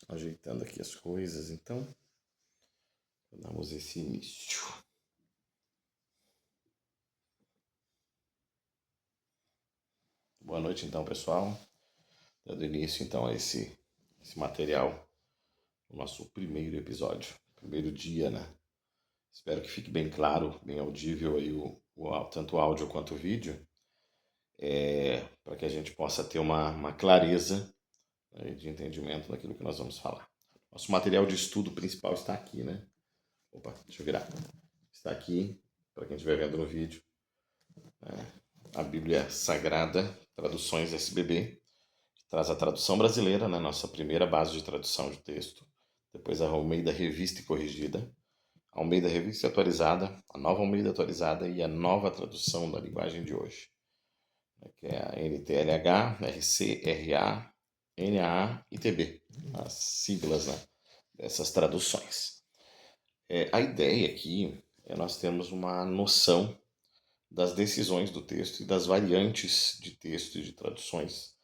ajeitando aqui as coisas, então damos esse início. Boa noite, então, pessoal. Dando início, então, a esse material, o nosso primeiro episódio, primeiro dia, né? Espero que fique bem claro, bem audível aí tanto o áudio quanto o vídeo, para que a gente possa ter uma clareza, né, de entendimento daquilo que nós vamos falar. Nosso material de estudo principal está aqui, né? Opa, deixa eu virar. Está aqui, para quem estiver vendo no vídeo, a Bíblia Sagrada, Traduções SBB, que traz a tradução brasileira, né, nossa primeira base de tradução de texto, depois a Almeida Revista e Corrigida, a Almeida Revista Atualizada, a Nova Almeida Atualizada e a nova tradução da linguagem de hoje, né, que é a NTLH, RC, RA, NAA e TB, as siglas, né, dessas traduções. A ideia aqui é nós termos uma noção das decisões do texto e das variantes de texto e de traduções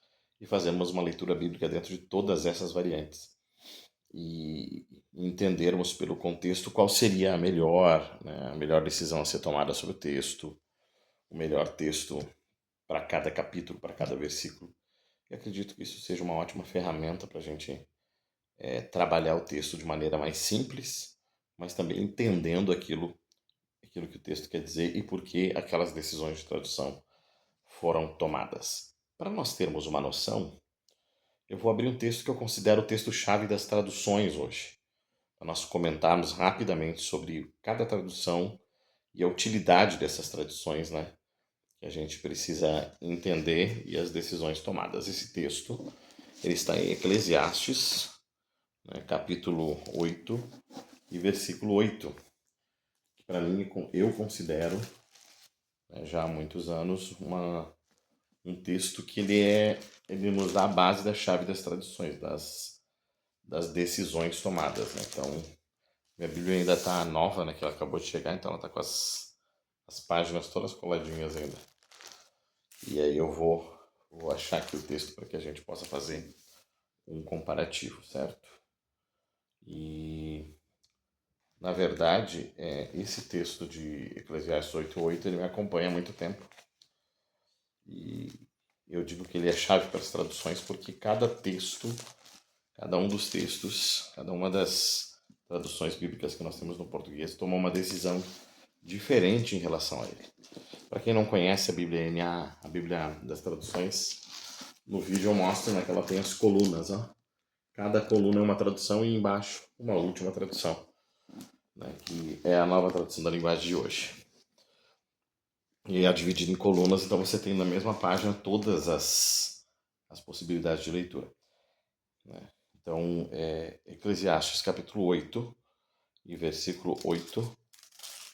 e fazermos uma leitura bíblica dentro de todas essas variantes e entendermos pelo contexto qual seria a melhor, né, a melhor decisão a ser tomada sobre o texto, o melhor texto para cada capítulo, para cada versículo. E acredito que isso seja uma ótima ferramenta para a gente trabalhar o texto de maneira mais simples, mas também entendendo aquilo que o texto quer dizer e por que aquelas decisões de tradução foram tomadas. Para nós termos uma noção, eu vou abrir um texto que eu considero o texto-chave das traduções hoje, para nós comentarmos rapidamente sobre cada tradução e a utilidade dessas traduções, né, que a gente precisa entender e as decisões tomadas. Esse texto ele está em Eclesiastes, né, capítulo 8 e versículo 8, que para mim eu considero, né, já há muitos anos, um texto que ele nos dá a base da chave das traduções, das decisões tomadas, né? Então, minha Bíblia ainda está nova, né? Que ela acabou de chegar, então ela está com as páginas todas coladinhas ainda. E aí eu vou achar aqui o texto para que a gente possa fazer um comparativo, certo? E, na verdade, esse texto de Eclesiastes 8:8, ele me acompanha há muito tempo. E eu digo que ele é chave para as traduções porque cada texto, cada um dos textos, cada uma das traduções bíblicas que nós temos no português tomou uma decisão diferente em relação a ele. Para quem não conhece a Bíblia NA, a Bíblia das traduções, no vídeo eu mostro, né, que ela tem as colunas, ó. Cada coluna é uma tradução e embaixo uma última tradução, né, que é a nova tradução da linguagem de hoje. E é dividido em colunas, então você tem na mesma página todas as possibilidades de leitura, né? Então, Eclesiastes capítulo 8 e versículo 8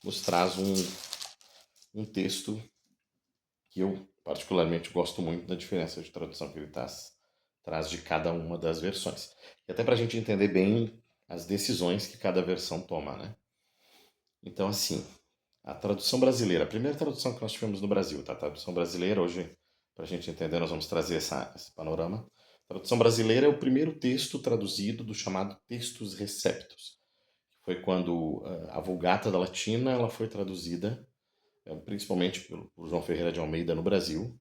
nos traz um texto que eu particularmente gosto muito da diferença de tradução que ele traz de cada uma das versões. E até para a gente entender bem as decisões que cada versão toma, né? Então, assim, a tradução brasileira, a primeira tradução que nós tivemos no Brasil, tá? A tradução brasileira, hoje, para a gente entender, nós vamos trazer esse panorama. A tradução brasileira é o primeiro texto traduzido do chamado Textus Receptus. Foi quando a Vulgata da Latina ela foi traduzida, principalmente por João Ferreira de Almeida no Brasil,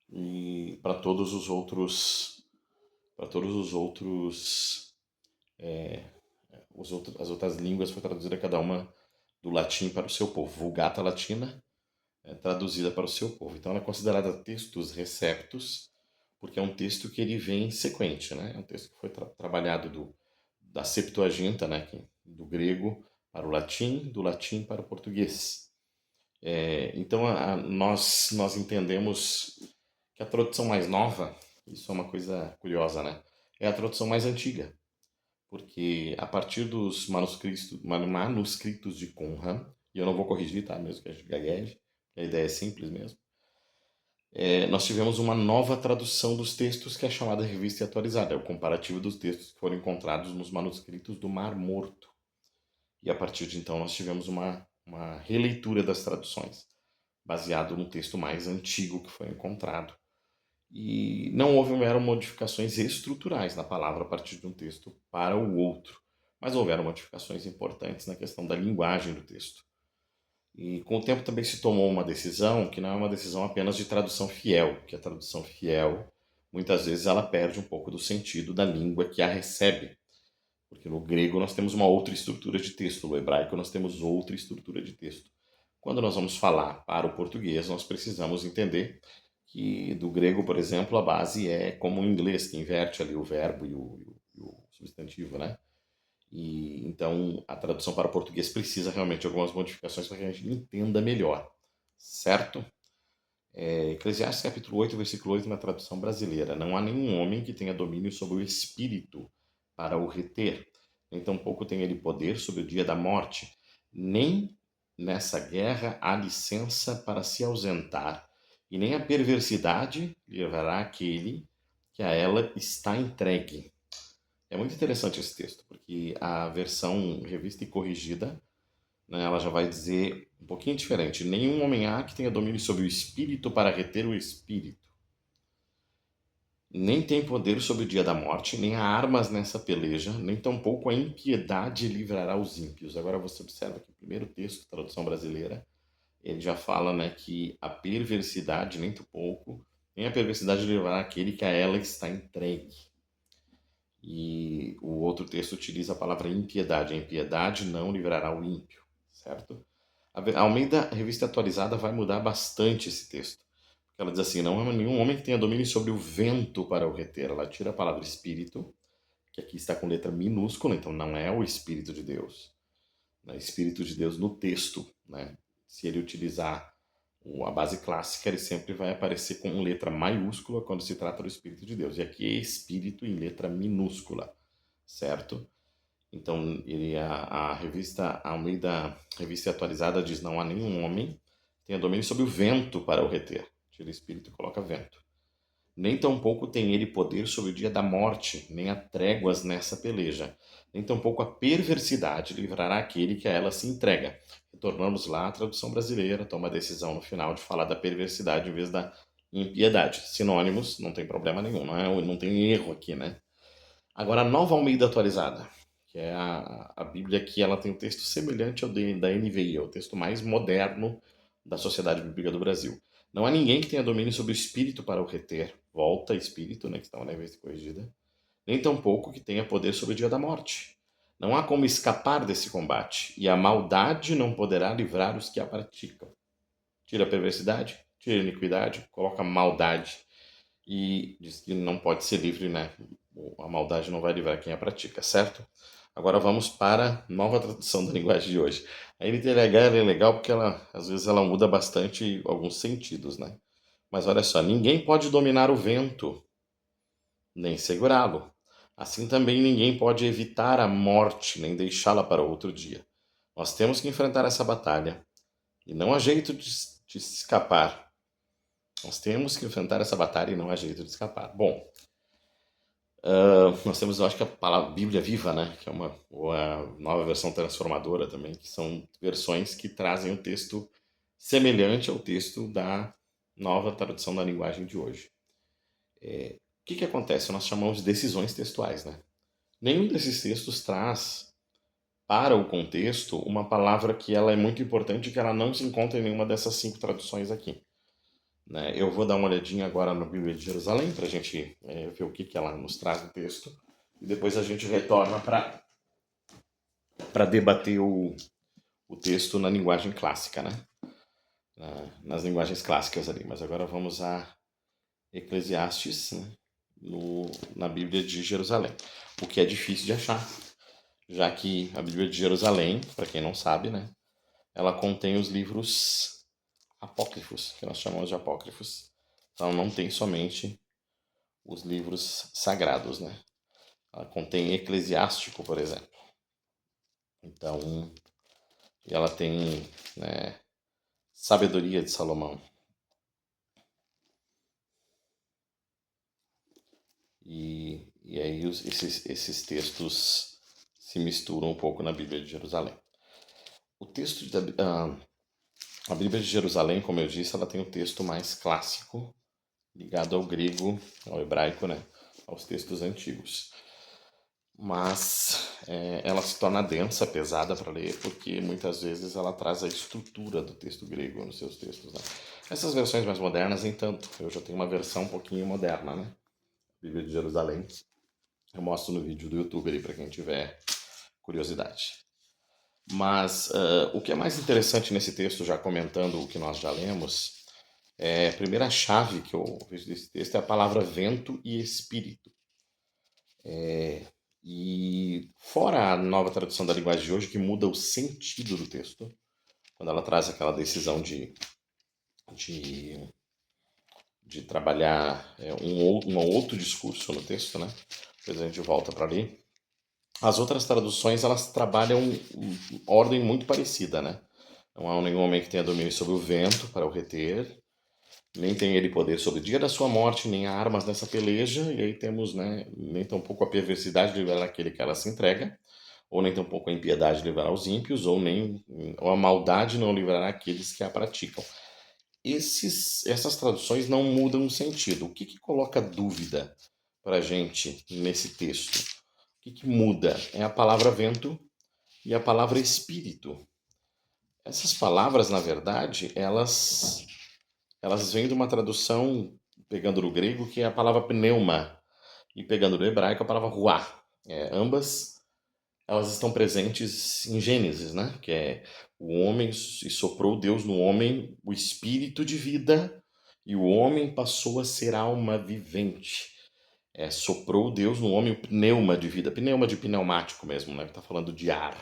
e para todos os outros, as outras línguas foi traduzida cada uma do latim para o seu povo. Vulgata Latina traduzida para o seu povo. Então ela é considerada Textus Receptus, porque é um texto que ele vem sequente, né? É um texto que foi trabalhado da Septuaginta, né? Do grego para o latim, do latim para o português. Então nós entendemos que a tradução mais nova, isso é uma coisa curiosa, né? É a tradução mais antiga, porque a partir dos manuscritos de Qumran, e eu não vou corrigir, tá? Mesmo que a gente gagueje, a ideia é simples mesmo. Nós tivemos uma nova tradução dos textos que é chamada Revista Atualizada, é o comparativo dos textos que foram encontrados nos manuscritos do Mar Morto. E a partir de então nós tivemos uma releitura das traduções, baseado no texto mais antigo que foi encontrado. E não houveram modificações estruturais na palavra a partir de um texto para o outro, mas houveram modificações importantes na questão da linguagem do texto. E com o tempo também se tomou uma decisão que não é uma decisão apenas de tradução fiel, que a tradução fiel, muitas vezes ela perde um pouco do sentido da língua que a recebe. Porque no grego nós temos uma outra estrutura de texto, no hebraico nós temos outra estrutura de texto. Quando nós vamos falar para o português, nós precisamos entender que do grego, por exemplo, a base é como o inglês, que inverte ali o verbo e o substantivo, né? E então a tradução para o português precisa realmente de algumas modificações para que a gente entenda melhor, certo? Eclesiastes capítulo 8, versículo 8 na tradução brasileira. Não há nenhum homem que tenha domínio sobre o espírito para o reter, nem tampouco tem ele poder sobre o dia da morte, nem nessa guerra há licença para se ausentar, e nem a perversidade levará aquele que a ela está entregue. É muito interessante esse texto, porque a versão revista e corrigida, né, ela já vai dizer um pouquinho diferente. Nenhum homem há que tenha domínio sobre o espírito para reter o espírito. Nem tem poder sobre o dia da morte, nem há armas nessa peleja, nem tampouco a impiedade livrará os ímpios. Agora você observa que o primeiro texto, tradução brasileira, ele já fala, né, que a perversidade, nem tampouco, nem a perversidade livrará aquele que a ela está entregue. E o outro texto utiliza a palavra impiedade. A impiedade não livrará o ímpio, certo? A Almeida Revista Atualizada vai mudar bastante esse texto. Ela diz assim: não há nenhum homem que tenha domínio sobre o vento para o reter. Ela tira a palavra espírito, que aqui está com letra minúscula, então não é o Espírito de Deus. Né? Espírito de Deus no texto, né? Se ele utilizar a base clássica, ele sempre vai aparecer com letra maiúscula quando se trata do Espírito de Deus. E aqui é Espírito em letra minúscula, certo? Então, a revista Almeida, revista atualizada, diz: não há nenhum homem que tenha domínio sobre o vento para o reter. Tira espírito e coloca vento. Nem tampouco tem ele poder sobre o dia da morte, nem há tréguas nessa peleja. Nem tampouco a perversidade livrará aquele que a ela se entrega. Retornamos lá à tradução brasileira, toma a decisão no final de falar da perversidade em vez da impiedade. Sinônimos, não tem problema nenhum, não tem erro aqui, né? Agora, a nova Almeida atualizada, que é a Bíblia aqui, ela tem um texto semelhante ao da NVI, é o texto mais moderno da Sociedade Bíblica do Brasil. Não há ninguém que tenha domínio sobre o espírito para o reter, volta espírito, né, que está na revista corrigida, nem tampouco que tenha poder sobre o dia da morte. Não há como escapar desse combate, e a maldade não poderá livrar os que a praticam. Tira a perversidade, tira a iniquidade, coloca a maldade, e diz que não pode ser livre, né? A maldade não vai livrar quem a pratica, certo? Agora vamos para a nova tradução da linguagem de hoje. A NTLH é legal porque às vezes ela muda bastante alguns sentidos, né? Mas olha só, ninguém pode dominar o vento, nem segurá-lo. Assim também ninguém pode evitar a morte, nem deixá-la para outro dia. Nós temos que enfrentar essa batalha, e não há jeito de escapar. Nós temos que enfrentar essa batalha e não há jeito de escapar. Bom, nós temos, eu acho que a palavra Bíblia Viva, né? Que é ou a nova versão transformadora também, que são versões que trazem um texto semelhante ao texto da nova tradução da linguagem de hoje. O que acontece? Nós chamamos de decisões textuais, né? Nenhum desses textos traz para o contexto uma palavra que ela é muito importante e que ela não se encontra em nenhuma dessas 5 traduções aqui. Né? Eu vou dar uma olhadinha agora na Bíblia de Jerusalém para a gente ver o que ela nos traz no texto. E depois a gente retorna para debater o texto na linguagem clássica, né? Nas linguagens clássicas ali. Mas agora vamos a Eclesiastes, né? Na Bíblia de Jerusalém. O que é difícil de achar, já que a Bíblia de Jerusalém, para quem não sabe, né? Ela contém os livros apócrifos, que nós chamamos de apócrifos. Então não tem somente os livros sagrados, né? Ela contém Eclesiástico, por exemplo. Então, ela tem, né, Sabedoria de Salomão. E aí esses textos se misturam um pouco na Bíblia de Jerusalém. O texto a Bíblia de Jerusalém, como eu disse, ela tem um texto mais clássico ligado ao grego, ao hebraico, né? Aos textos antigos. Mas ela se torna densa, pesada para ler, porque muitas vezes ela traz a estrutura do texto grego nos seus textos, né? Essas versões mais modernas, nem tanto. Eu já tenho uma versão um pouquinho moderna, né? Bíblia de Jerusalém. Eu mostro no vídeo do YouTube ali para quem tiver curiosidade. Mas o que é mais interessante nesse texto, já comentando o que nós já lemos, a primeira chave que eu vejo desse texto é a palavra vento e espírito. E fora a nova tradução da linguagem de hoje, que muda o sentido do texto, quando ela traz aquela decisão de, de trabalhar um outro discurso no texto, né? Depois a gente volta para ali. As outras traduções, elas trabalham ordem muito parecida, né? Não há nenhum homem que tenha domínio sobre o vento para o reter, nem tem ele poder sobre o dia da sua morte, nem há armas nessa peleja, e aí temos, né, nem tampouco a perversidade de livrar aquele que ela se entrega, ou nem tampouco a impiedade de livrar os ímpios, ou a maldade não livrará aqueles que a praticam. Essas traduções não mudam o sentido. O que coloca dúvida para a gente nesse texto? O que muda? É a palavra vento e a palavra espírito. Essas palavras, na verdade, elas vêm de uma tradução, pegando do grego, que é a palavra pneuma, e pegando do hebraico a palavra ruá. Ambas elas estão presentes em Gênesis, né? Que é o homem, e soprou Deus no homem o espírito de vida, e o homem passou a ser alma vivente. Soprou Deus no homem o pneuma de vida, pneuma de pneumático mesmo, né? Está falando de ar.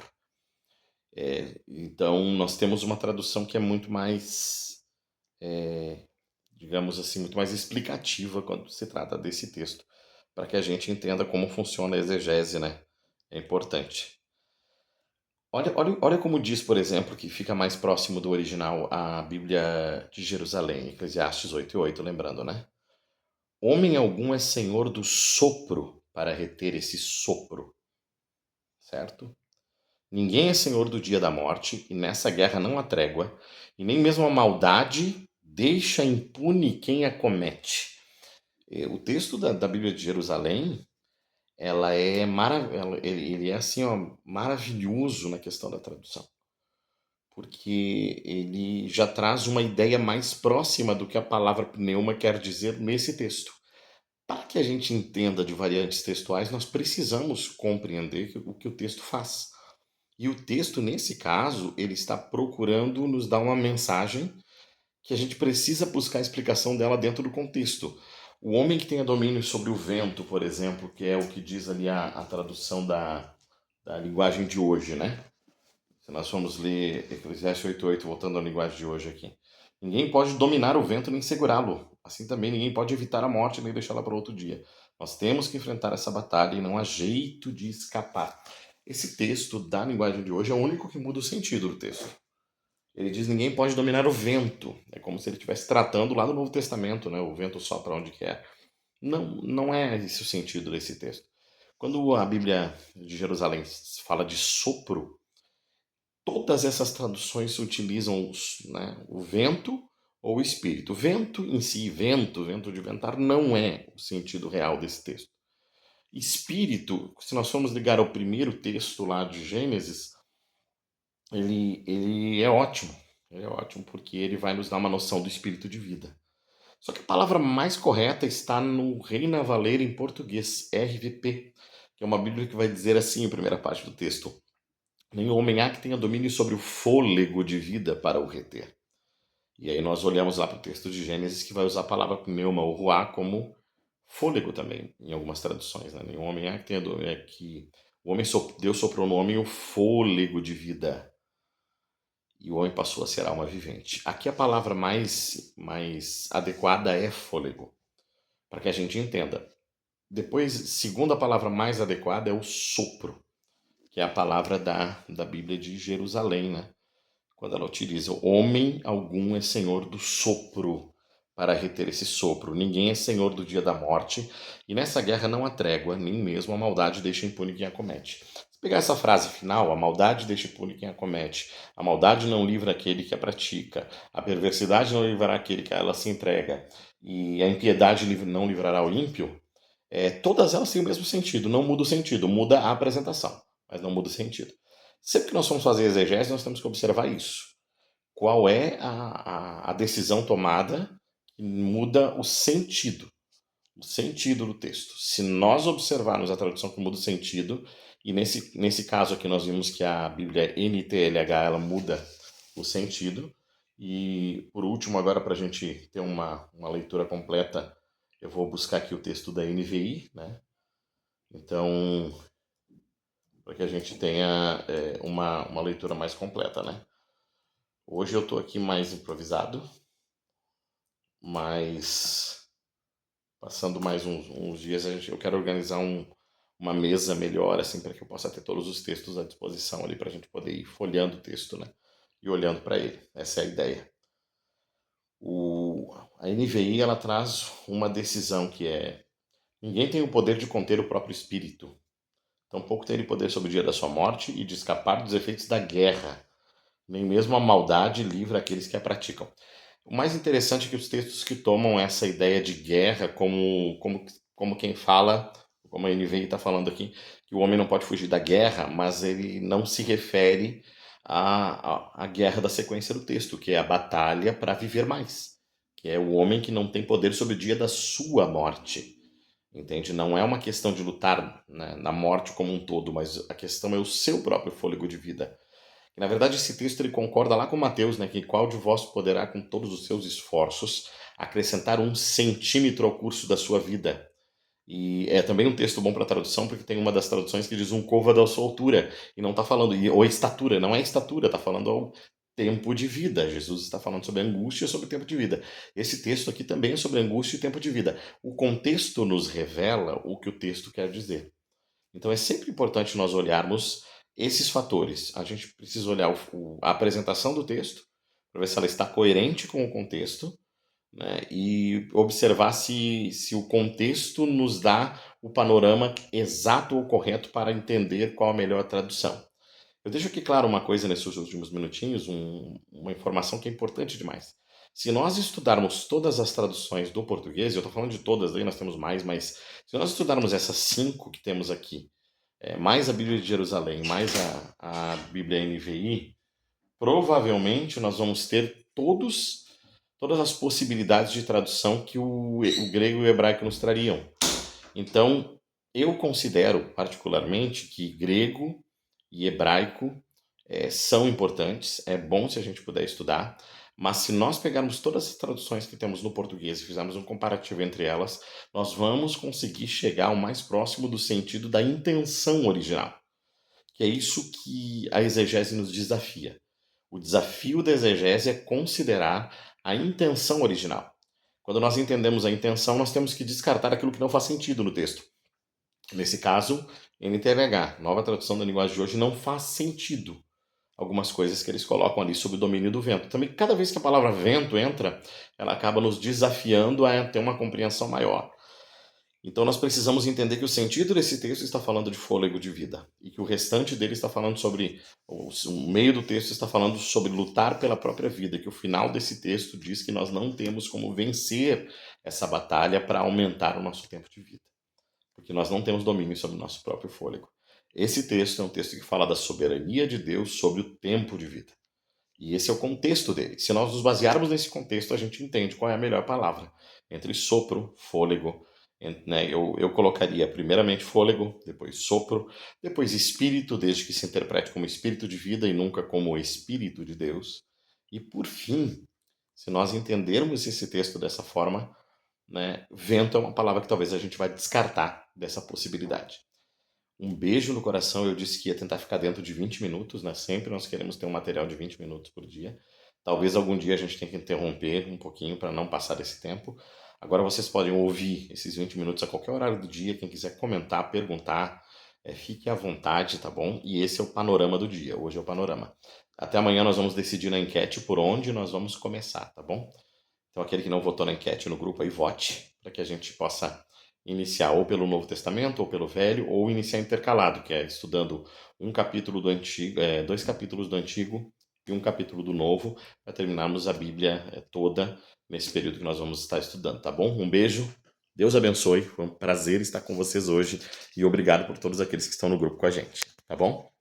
Então nós temos uma tradução que é muito mais, digamos assim, muito mais explicativa quando se trata desse texto, para que a gente entenda como funciona a exegese, né? É importante. Olha como diz, por exemplo, que fica mais próximo do original a Bíblia de Jerusalém, Eclesiastes 8:8, lembrando, né? Homem algum é senhor do sopro para reter esse sopro, certo? Ninguém é senhor do dia da morte, e nessa guerra não há trégua, e nem mesmo a maldade deixa impune quem a comete. O texto da Bíblia de Jerusalém, ele é assim, ó, maravilhoso na questão da tradução, porque ele já traz uma ideia mais próxima do que a palavra pneuma quer dizer nesse texto. Para que a gente entenda de variantes textuais, nós precisamos compreender o que o texto faz. E o texto, nesse caso, ele está procurando nos dar uma mensagem que a gente precisa buscar a explicação dela dentro do contexto. O homem que tenha domínio sobre o vento, por exemplo, que é o que diz ali a tradução da linguagem de hoje, né? Se nós formos ler Eclesiastes 8:8, voltando à linguagem de hoje aqui. Ninguém pode dominar o vento nem segurá-lo. Assim também ninguém pode evitar a morte nem deixá-la para outro dia. Nós temos que enfrentar essa batalha e não há jeito de escapar. Esse texto da linguagem de hoje é o único que muda o sentido do texto. Ele diz ninguém pode dominar o vento. É como se ele estivesse tratando lá no Novo Testamento, né? O vento sopra onde quer. Não é esse o sentido desse texto. Quando a Bíblia de Jerusalém fala de sopro, todas essas traduções utilizam né, o vento ou o espírito. Vento em si, vento de ventar, não é o sentido real desse texto. Espírito, se nós formos ligar ao primeiro texto lá de Gênesis, ele é ótimo. Ele é ótimo porque ele vai nos dar uma noção do espírito de vida. Só que a palavra mais correta está no Reina Valera em português, RVP, que é uma Bíblia que vai dizer assim, a primeira parte do texto: nenhum homem há que tenha domínio sobre o fôlego de vida para o reter. E aí nós olhamos lá para o texto de Gênesis, que vai usar a palavra pneuma ou ruá como fôlego também, em algumas traduções. Né? Nenhum homem há que tenha domínio, Deus soprou no homem o fôlego de vida. E o homem passou a ser alma vivente. Aqui a palavra mais adequada é fôlego, para que a gente entenda. Depois, segunda palavra mais adequada é o sopro, que é a palavra da Bíblia de Jerusalém, né? Quando ela utiliza homem algum é senhor do sopro, para reter esse sopro. Ninguém é senhor do dia da morte, e nessa guerra não há trégua, nem mesmo a maldade deixa impune quem a comete. Se pegar essa frase final, a maldade deixa impune quem a comete, a maldade não livra aquele que a pratica, a perversidade não livrará aquele que a ela se entrega, e a impiedade não livrará o ímpio, todas elas têm o mesmo sentido, não muda o sentido, muda a apresentação, mas não muda o sentido. Sempre que nós formos fazer exegese, nós temos que observar isso. Qual é a decisão tomada que muda o sentido do texto. Se nós observarmos a tradução que muda o sentido, e nesse caso aqui nós vimos que a Bíblia NTLH ela muda o sentido, e por último, agora para a gente ter uma leitura completa, eu vou buscar aqui o texto da NVI, né? Então, para que a gente tenha uma leitura mais completa, né? Hoje eu estou aqui mais improvisado, mas passando mais uns dias eu quero organizar uma mesa melhor, assim, para que eu possa ter todos os textos à disposição ali, para a gente poder ir folheando o texto, né? E olhando para ele. Essa é a ideia. A NVI, ela traz uma decisão que é: ninguém tem o poder de conter o próprio espírito. Tampouco tem ele poder sobre o dia da sua morte e de escapar dos efeitos da guerra. Nem mesmo a maldade livra aqueles que a praticam. O mais interessante é que os textos que tomam essa ideia de guerra como quem fala, como a NVI está falando aqui, que o homem não pode fugir da guerra, mas ele não se refere à guerra da sequência do texto, que é a batalha para viver mais, que é o homem que não tem poder sobre o dia da sua morte. Entende? Não é uma questão de lutar, né, na morte como um todo, mas a questão é o seu próprio fôlego de vida. E, na verdade, esse texto ele concorda lá com Mateus, né, que qual de vós poderá, com todos os seus esforços, acrescentar 1 centímetro ao curso da sua vida. E é também um texto bom para tradução, porque tem uma das traduções que diz côvado à sua altura, e não está falando, ou estatura, não é estatura, está falando ao tempo de vida. Jesus está falando sobre angústia e sobre tempo de vida. Esse texto aqui também é sobre angústia e tempo de vida. O contexto nos revela o que o texto quer dizer. Então é sempre importante nós olharmos esses fatores. A gente precisa olhar a apresentação do texto, para ver se ela está coerente com o contexto, né? E observar se o contexto nos dá o panorama exato ou correto para entender qual a melhor tradução. Eu deixo aqui claro uma coisa nesses últimos minutinhos, uma informação que é importante demais. Se nós estudarmos todas as traduções do português, eu estou falando de todas, daí nós temos mais, mas se nós estudarmos essas 5 que temos aqui, mais a Bíblia de Jerusalém, mais a Bíblia NVI, provavelmente nós vamos ter todas as possibilidades de tradução que o grego e o hebraico nos trariam. Então, eu considero particularmente que grego e hebraico são importantes, é bom se a gente puder estudar, mas se nós pegarmos todas as traduções que temos no português e fizermos um comparativo entre elas, nós vamos conseguir chegar ao mais próximo do sentido da intenção original, que é isso que a exegese nos desafia. O desafio da exegese é considerar a intenção original. Quando nós entendemos a intenção, nós temos que descartar aquilo que não faz sentido no texto. Nesse caso, NTLH, nova tradução da linguagem de hoje, não faz sentido algumas coisas que eles colocam ali sob o domínio do vento. Também, cada vez que a palavra vento entra, ela acaba nos desafiando a ter uma compreensão maior. Então, nós precisamos entender que o sentido desse texto está falando de fôlego de vida e que o restante dele está falando sobre, o meio do texto está falando sobre lutar pela própria vida, que o final desse texto diz que nós não temos como vencer essa batalha para aumentar o nosso tempo de vida, porque nós não temos domínio sobre o nosso próprio fôlego. Esse texto é um texto que fala da soberania de Deus sobre o tempo de vida. E esse é o contexto dele. Se nós nos basearmos nesse contexto, a gente entende qual é a melhor palavra. Entre sopro, fôlego, né? Eu colocaria primeiramente fôlego, depois sopro, depois espírito, desde que se interprete como espírito de vida e nunca como espírito de Deus. E por fim, se nós entendermos esse texto dessa forma, né, vento é uma palavra que talvez a gente vai descartar dessa possibilidade. Um beijo no coração. Eu disse que ia tentar ficar dentro de 20 minutos, né? Sempre nós queremos ter um material de 20 minutos por dia. Talvez algum dia a gente tenha que interromper um pouquinho para não passar desse tempo. Agora vocês podem ouvir esses 20 minutos a qualquer horário do dia. Quem quiser comentar, perguntar, fique à vontade, tá bom? E esse é o panorama do dia. Hoje é o panorama. Até amanhã nós vamos decidir na enquete por onde nós vamos começar, tá bom? Então aquele que não votou na enquete no grupo aí, vote, para que a gente possa iniciar ou pelo Novo Testamento, ou pelo Velho, ou iniciar intercalado, que é estudando um capítulo do Antigo, 2 capítulos do Antigo e um capítulo do Novo, para terminarmos a Bíblia toda nesse período que nós vamos estar estudando, tá bom? Um beijo, Deus abençoe, foi um prazer estar com vocês hoje e obrigado por todos aqueles que estão no grupo com a gente, tá bom?